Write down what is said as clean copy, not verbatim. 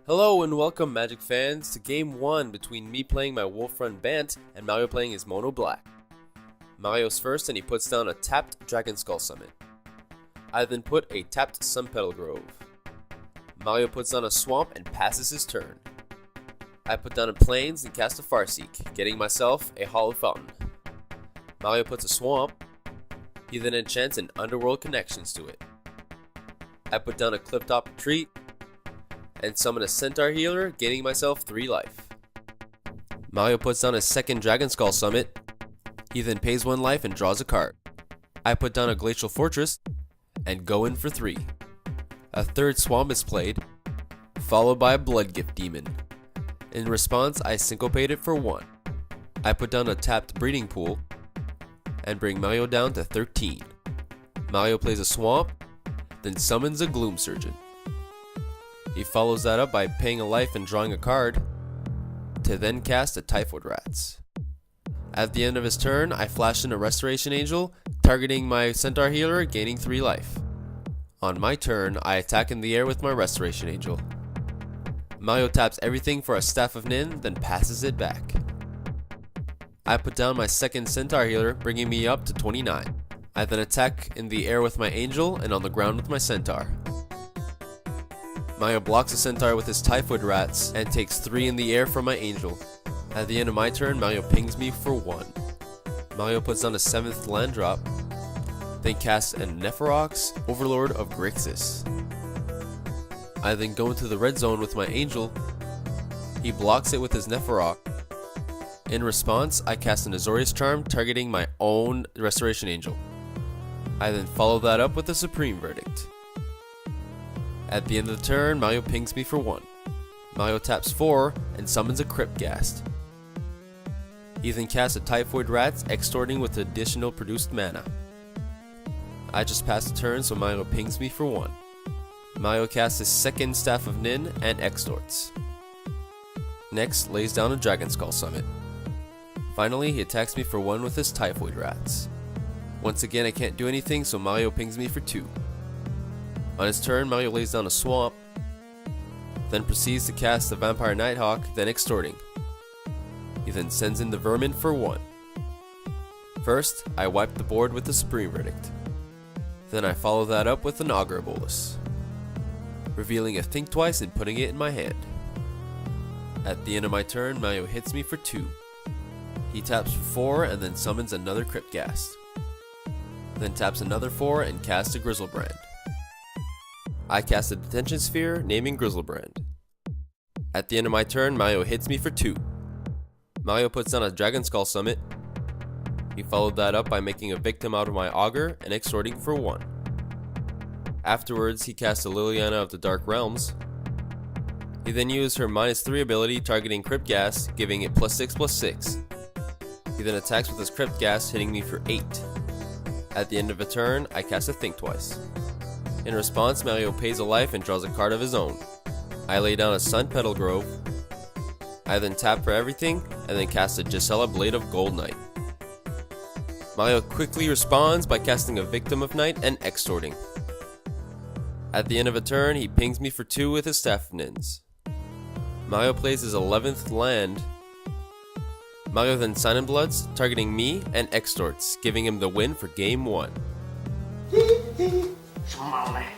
Hello and welcome, Magic fans, to Game 1 between me playing my wolf friend Bant and Mario playing his Mono Black. Mario's first and he puts down a tapped Dragon Skull Summit. I then put a tapped Sun Petal Grove. Mario puts down a Swamp and passes his turn. I put down a Plains and cast a Farseek, getting myself a Hollow Fountain. Mario puts a Swamp. He then enchants an Underworld Connections to it. I put down a Clifftop Retreat and summon a Centaur Healer, gaining myself 3 life. Mario puts down a second Dragon Skull Summit. He then pays 1 life and draws a card. I put down a Glacial Fortress and go in for 3. A third Swamp is played, followed by a Blood Gift Demon. In response, I syncopate it for 1. I put down a tapped Breeding Pool and bring Mario down to 13. Mario plays a Swamp, then summons a Gloom Surgeon. He follows that up by paying a life and drawing a card, to then cast a Typhoid Rats. At the end of his turn, I flash in a Restoration Angel, targeting my Centaur Healer, gaining 3 life. On my turn, I attack in the air with my Restoration Angel. Mario taps everything for a Staff of Nin, then passes it back. I put down my second Centaur Healer, bringing me up to 29. I then attack in the air with my Angel and on the ground with my Centaur. Mario blocks a Centaur with his Typhoid Rats and takes 3 in the air from my Angel. At the end of my turn, Mario pings me for 1. Mario puts down a 7th land drop, then casts a Nephirox, Overlord of Grixis. I then go into the red zone with my Angel. He blocks it with his Nephirox. In response, I cast an Azorius Charm targeting my own Restoration Angel. I then follow that up with a Supreme Verdict. At the end of the turn, Mario pings me for 1. Mario taps 4 and summons a Crypt Ghast. He then casts a Typhoid Rats, extorting with additional produced mana. I just passed the turn, so Mario pings me for 1. Mario casts his second Staff of Nin and extorts. Next, lays down a Dragon Skull Summit. Finally, he attacks me for 1 with his Typhoid Rats. Once again, I can't do anything, so Mario pings me for 2. On his turn, Mario lays down a Swamp, then proceeds to cast the Vampire Nighthawk, then extorting. He then sends in the Vermin for 1. First, I wipe the board with the Supreme Verdict. Then I follow that up with an Augur Bolus, revealing a Think Twice and putting it in my hand. At the end of my turn, Mario hits me for 2. He taps for 4 and then summons another Crypt Ghast. Then taps another 4 and casts a Grizzlebrand. I cast a Detention Sphere, naming Grizzlebrand. At the end of my turn, Mario hits me for 2. Mario puts down a Dragon Skull Summit. He followed that up by making a victim out of my Augur and extorting for 1. Afterwards, he cast a Liliana of the Dark Realms. He then used her -3 ability targeting Crypt Ghast, giving it +6/+6. He then attacks with his Crypt Ghast, hitting me for 8. At the end of a turn, I cast a Think Twice. In response, Mario pays a life and draws a card of his own. I lay down a Sun Petal Grove. I then tap for everything, and then cast a Gisela Blade of Gold Knight. Mario quickly responds by casting a Victim of Night and extorting. At the end of a turn, he pings me for 2 with his Staff of Nins. Mario plays his 11th land. Mario then Sign in Bloods, targeting me and extorts, giving him the win for Game 1. Small man.